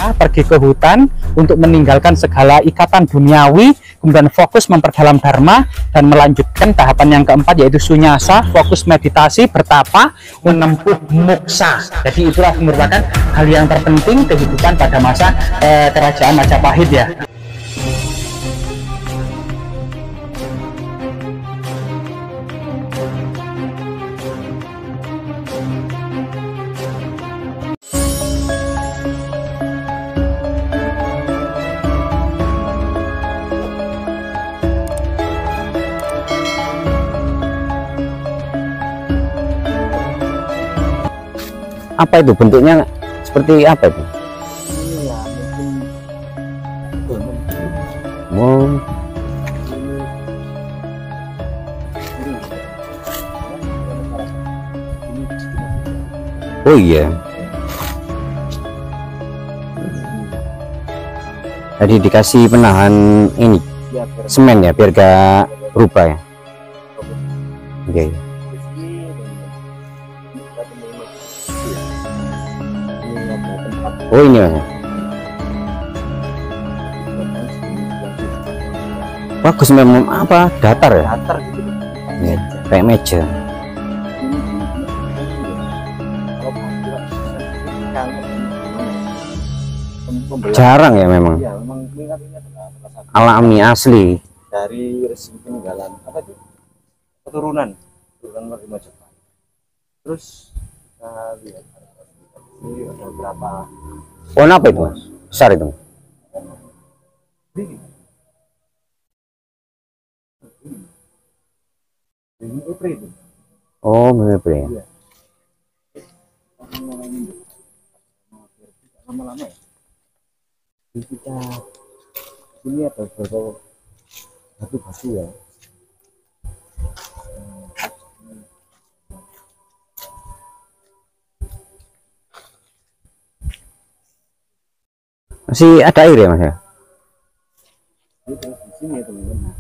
desa, pergi ke hutan untuk meninggalkan segala ikatan duniawi, kemudian fokus memperdalam dharma dan melanjutkan tahapan yang keempat, yaitu sunyasa, fokus meditasi, bertapa, menempuh moksa. Jadi itulah merupakan hal yang terpenting kehidupan pada masa kerajaan Majapahit ya. Apa itu bentuknya, seperti apa itu? Oh. Oh iya. Jadi dikasih penahan ini semen ya, biar gak berubah ya. Oke. Okay. Oh ini mas. Bagus memang, apa datar ya? Datar gitu. Ya, kayak meja. Jarang ya memang. Iya, memang ini Alami asli. dari resi peninggalan apa itu? Keturunan warga Majapahit. Terus lihat ini ada berapa Pohon apa itu mas? Besar itu? ini ipri itu. Oh bener-bener ya. Iya. Lama-lama ya. Jadi kita ini ada beberapa batu-batu ya. Masih ada air ya mas ya? Di sini ya teman-teman.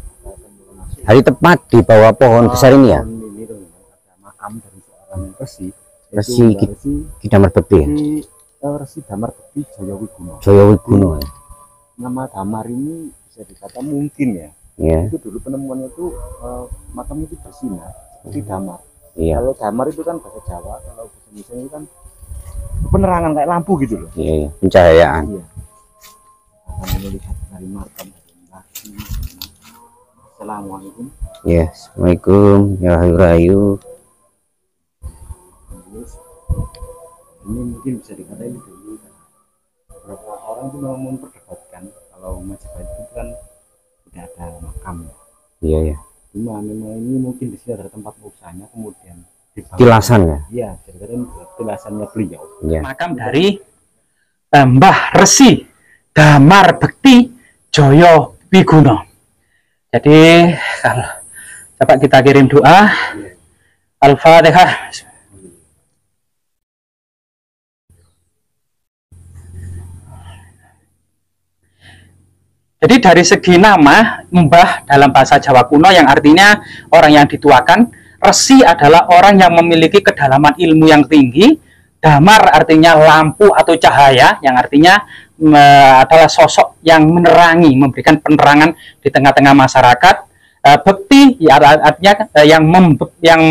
Hari tepat di bawah pohon besar ini ya? Ini teman-teman, ada makam dari seorang Resi Ki Damar Bekti ya? Resi Damar Bekti Jayawiguno. Jayawiguno ya? Nama Damar ini bisa dikata mungkin ya. Iya. Itu dulu penemuannya itu makam itu bersinar seperti damar. Iya. Kalau damar itu kan bahasa Jawa, kalau bahasa Indonesia itu kan penerangan kayak lampu gitu loh. Iya, iya. Pencahayaan. Iya. Akan melihat dari makam dari Nabi. Assalamualaikum. Ya, assalamualaikum ya rayu. Ini mungkin bisa dikata ini dulu beberapa orang itu memang memperdebatkan kalau Majapahit itu kan tidak ada makam. Iya ya. Cuma memang ini mungkin di sini ada tempat usahanya, kemudian Tilasan ya. Iya, jadi kan tilasannya beliau. Iya. Makam dari Mbah Resi Damar Bekti Jayawiguno. Jadi kalau coba kita kirim doa Al-Fatihah. Jadi dari segi nama Mbah dalam bahasa Jawa kuno yang artinya orang yang dituakan, Resi adalah orang yang memiliki kedalaman ilmu yang tinggi, Damar artinya lampu atau cahaya yang artinya adalah sosok yang menerangi, memberikan penerangan di tengah-tengah masyarakat. Bekti ya, artinya yang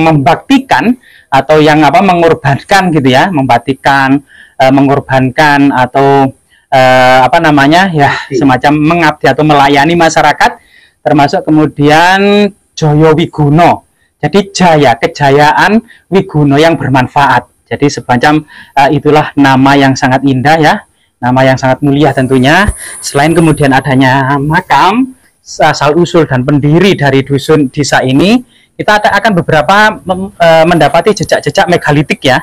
membaktikan atau yang mengorbankan gitu ya, membaktikan, mengorbankan atau apa namanya ya, semacam mengabdi atau melayani masyarakat, termasuk kemudian Jayawiguno. Jadi jaya, kejayaan, Wiguno yang bermanfaat. Jadi semacam itulah nama yang sangat indah ya, nama yang sangat mulia tentunya. Selain kemudian adanya makam, asal usul dan pendiri dari dusun desa ini, kita akan beberapa mendapati jejak-jejak megalitik ya.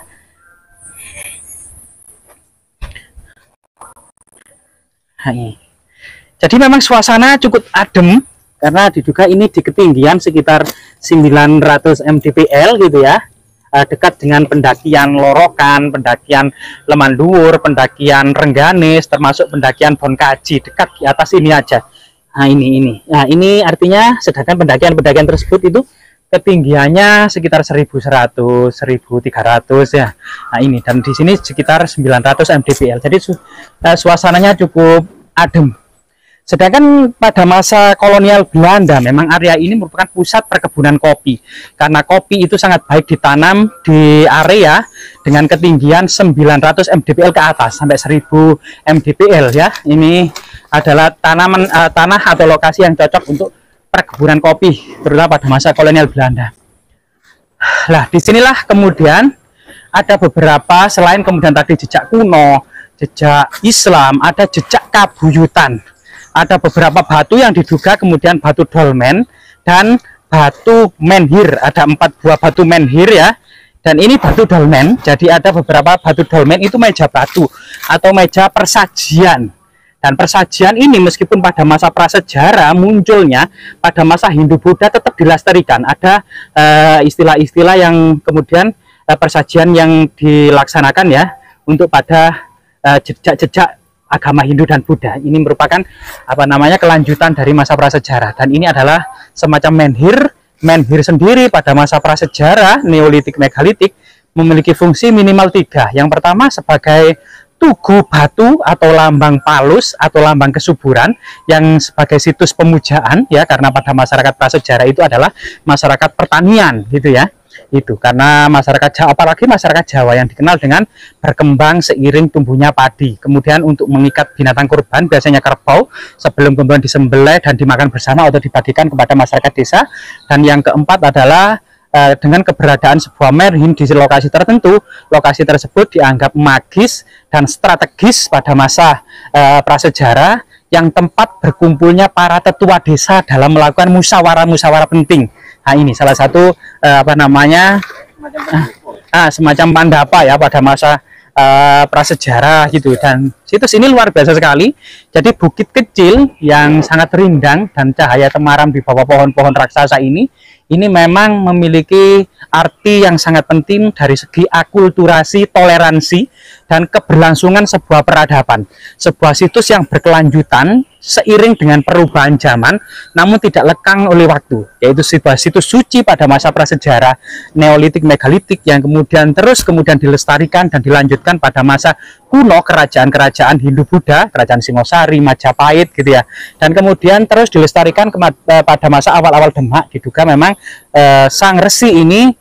Jadi memang suasana cukup adem karena diduga ini di ketinggian sekitar 900 mdpl gitu ya, dekat dengan pendakian Lorokan, pendakian Lemanduwur, pendakian Rengganis, termasuk pendakian Bonkaji, dekat di atas ini aja. Nah ini. Nah ini artinya sedangkan pendakian tersebut itu ketinggiannya sekitar 1100, 1300 ya. Nah ini, dan di sini sekitar 900 mdpl. Jadi suasananya cukup adem. Sedangkan pada masa kolonial Belanda, memang area ini merupakan pusat perkebunan kopi. Karena kopi itu sangat baik ditanam di area dengan ketinggian 900 mdpl ke atas, sampai 1000 mdpl ya. Ini adalah tanah atau lokasi yang cocok untuk perkebunan kopi, terutama pada masa kolonial Belanda. Nah, disinilah kemudian ada beberapa, selain kemudian tadi jejak kuno, jejak Islam, ada jejak kabuyutan. Ada beberapa batu yang diduga kemudian batu dolmen dan batu menhir. Ada 4 buah batu menhir ya. Dan ini batu dolmen. Jadi ada beberapa batu dolmen itu meja batu atau meja persajian. Dan persajian ini meskipun pada masa prasejarah munculnya, pada masa Hindu-Buddha tetap dilestarikan. Ada istilah-istilah yang kemudian persajian yang dilaksanakan ya untuk pada jejak-jejak agama Hindu dan Buddha. Ini merupakan kelanjutan dari masa prasejarah, dan ini adalah semacam menhir sendiri pada masa prasejarah Neolitik Megalitik memiliki fungsi minimal 3. Yang pertama sebagai tugu batu atau lambang palus atau lambang kesuburan yang sebagai situs pemujaan ya, karena pada masyarakat prasejarah itu adalah masyarakat pertanian gitu ya. Itu karena masyarakat Jawa, apalagi masyarakat Jawa yang dikenal dengan berkembang seiring tumbuhnya padi. Kemudian untuk mengikat binatang kurban, biasanya kerbau, sebelum kemudian disembelih dan dimakan bersama atau dibagikan kepada masyarakat desa. Dan yang keempat adalah dengan keberadaan sebuah merhin di lokasi tertentu, lokasi tersebut dianggap magis dan strategis pada masa prasejarah, yang tempat berkumpulnya para tetua desa dalam melakukan musyawarah-musyawarah penting. Nah ini salah satu semacam pandapa ya pada masa prasejarah gitu. Dan situs ini luar biasa sekali. Jadi bukit kecil yang sangat rindang dan cahaya temaram di bawah pohon-pohon raksasa ini memang memiliki arti yang sangat penting dari segi akulturasi, toleransi, dan keberlangsungan sebuah peradaban. Sebuah situs yang berkelanjutan seiring dengan perubahan zaman, namun tidak lekang oleh waktu, yaitu sebuah situs suci pada masa prasejarah Neolitik Megalitik yang kemudian dilestarikan dan dilanjutkan pada masa kuno kerajaan-kerajaan Hindu-Buddha, kerajaan Singosari, Majapahit gitu ya. Dan kemudian terus dilestarikan pada masa awal-awal Demak. Diduga memang sang resi ini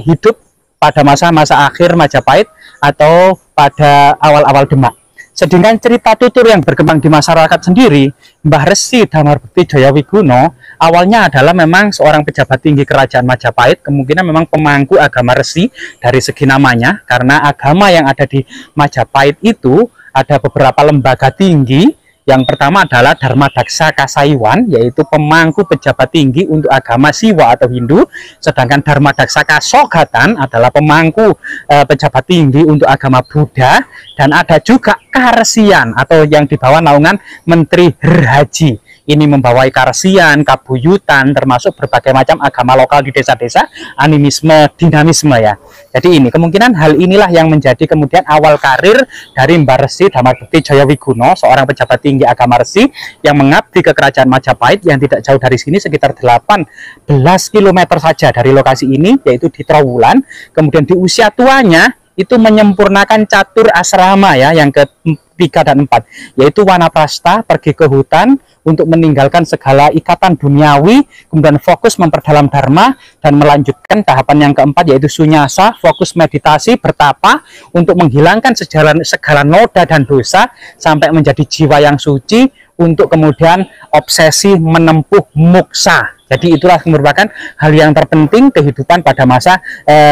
hidup pada masa-masa akhir Majapahit atau pada awal-awal Demak. Sedangkan cerita tutur yang berkembang di masyarakat sendiri, Mbah Resi Damarbekti Jayawiguno awalnya adalah memang seorang pejabat tinggi kerajaan Majapahit, kemungkinan memang pemangku agama resi dari segi namanya, karena agama yang ada di Majapahit itu ada beberapa lembaga tinggi. Yang pertama adalah Dharma Daksa Kasaiwan, yaitu pemangku pejabat tinggi untuk agama Siwa atau Hindu. Sedangkan Dharma Daksa Kasogatan adalah pemangku pejabat tinggi untuk agama Buddha. Dan ada juga Karesian atau yang di bawah naungan Menteri Herhaji. Ini membawai karesian, kabuyutan, termasuk berbagai macam agama lokal di desa-desa, animisme, dinamisme ya. Jadi ini kemungkinan hal inilah yang menjadi kemudian awal karir dari Mbah Resi Damarbekti Jayawiguno, seorang pejabat tinggi agama resi yang mengabdi ke kerajaan Majapahit yang tidak jauh dari sini, sekitar 18 km saja dari lokasi ini, yaitu di Trowulan. Kemudian di usia tuanya itu menyempurnakan catur asrama ya, yang ke-3 dan 4, yaitu Wanaprastha, pergi ke hutan untuk meninggalkan segala ikatan duniawi, kemudian fokus memperdalam dharma, dan melanjutkan tahapan yang keempat yaitu Sunyasa, fokus meditasi, bertapa untuk menghilangkan segala noda dan dosa sampai menjadi jiwa yang suci, untuk kemudian obsesi menempuh moksa. Jadi itulah merupakan hal yang terpenting kehidupan pada masa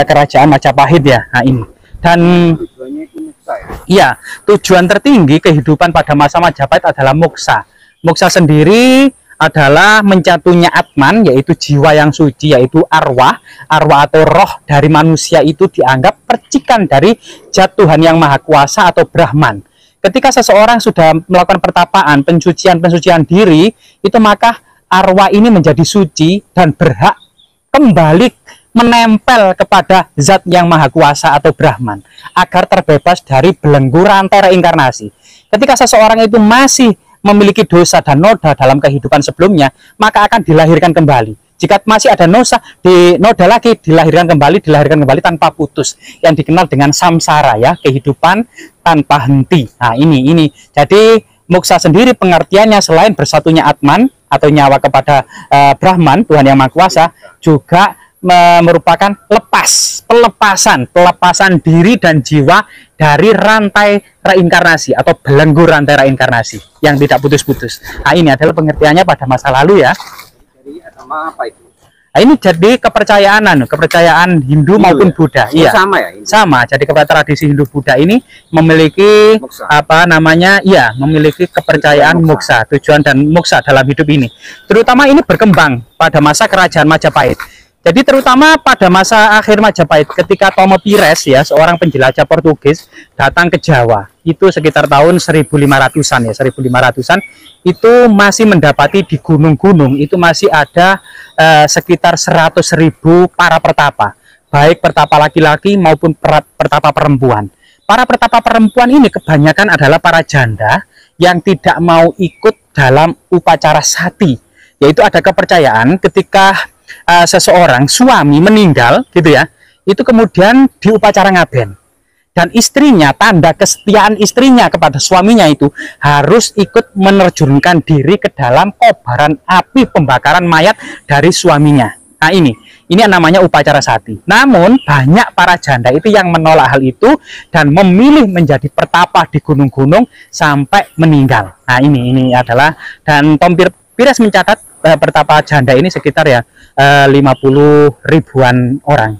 kerajaan Majapahit ya. Nah ini. Dan ya, tujuan tertinggi kehidupan pada masa Majapahit adalah moksa. Moksa sendiri adalah mencatunya Atman, yaitu jiwa yang suci, yaitu arwah atau roh dari manusia itu dianggap percikan dari Zat Tuhan yang Maha Kuasa atau Brahman. Ketika seseorang sudah melakukan pertapaan, pensucian diri, itu maka arwah ini menjadi suci dan berhak kembali menempel kepada Zat yang Maha Kuasa atau Brahman, agar terbebas dari belenggu rantai reinkarnasi. Ketika seseorang itu masih memiliki dosa dan noda dalam kehidupan sebelumnya, maka akan dilahirkan kembali. Jika masih ada noda lagi, dilahirkan kembali tanpa putus, yang dikenal dengan samsara ya, kehidupan tanpa henti. Nah, ini. Jadi moksa sendiri pengertiannya selain bersatunya Atman atau nyawa kepada Brahman, Tuhan yang Maha Kuasa, juga merupakan pelepasan diri dan jiwa dari rantai reinkarnasi atau belenggu rantai reinkarnasi yang tidak putus-putus. Nah, ini adalah pengertiannya pada masa lalu ya. Jadi agama apa itu? Nah, ini jadi kepercayaan Hindu maupun Buddha. Iya. Sama ya? Ini? Sama. Jadi tradisi Hindu Buddha ini memiliki memiliki kepercayaan moksa, tujuan dan moksa dalam hidup ini. Terutama ini berkembang pada masa kerajaan Majapahit. Jadi terutama pada masa akhir Majapahit ketika Tomo Pires ya, seorang penjelajah Portugis datang ke Jawa. Itu sekitar tahun 1500-an ya, 1500-an itu masih mendapati di gunung-gunung itu masih ada sekitar 100.000 para pertapa, baik pertapa laki-laki maupun pertapa perempuan. Para pertapa perempuan ini kebanyakan adalah para janda yang tidak mau ikut dalam upacara sati, yaitu ada kepercayaan ketika seseorang suami meninggal gitu ya, itu kemudian diupacara ngaben, dan istrinya, tanda kesetiaan istrinya kepada suaminya itu harus ikut menerjunkan diri ke dalam kobaran api pembakaran mayat dari suaminya. Nah, ini namanya upacara sati. Namun banyak para janda itu yang menolak hal itu dan memilih menjadi pertapa di gunung-gunung sampai meninggal. Nah, ini adalah, dan Tom Pires mencatat pertapa janda ini sekitar ya 50 ribuan orang.